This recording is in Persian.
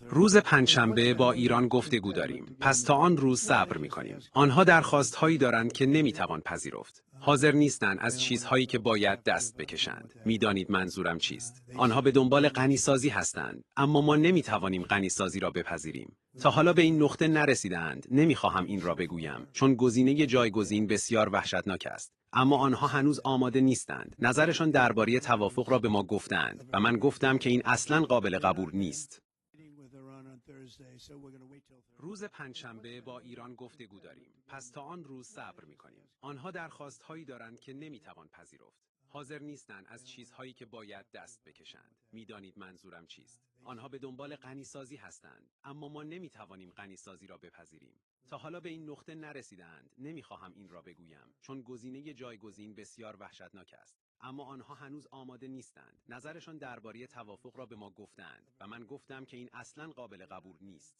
روز پنجشنبه با ایران گفتگو داریم. پس تا آن روز صبر می‌کنیم. آنها درخواست‌هایی دارند که نمی‌توان پذیرفت. حاضر نیستند از چیزهایی که باید دست بکشند. می‌دانید منظورم چیست؟ آنها به دنبال غنیسازی هستند، اما ما نمی‌توانیم غنیسازی را بپذیریم. تا حالا به این نقطه نرسیدند. نمی‌خواهم این را بگویم، چون گزینه جایگزین بسیار وحشتناک است. اما آنها هنوز آماده نیستند. نظرشان درباره توافق را به ما گفتند و من گفتم که این اصلاً قابل قبول نیست. روز پنجشنبه با ایران گفتگو داریم. پس تا آن روز صبر می‌کنیم. آنها درخواست‌هایی دارند که نمی‌توان پذیرفت. حاضر نیستند از چیزهایی که باید دست بکشند. می‌دانید منظورم چیست؟ آنها به دنبال غنیسازی هستند، اما ما نمی‌توانیم غنیسازی را بپذیریم. تا حالا به این نقطه نرسیدند. نمی‌خواهم این را بگویم، چون گزینه جایگزین بسیار وحشتناک است. اما آنها هنوز آماده نیستند. نظرشان درباره توافق را به ما گفتند و من گفتم که این اصلاً قابل قبول نیست.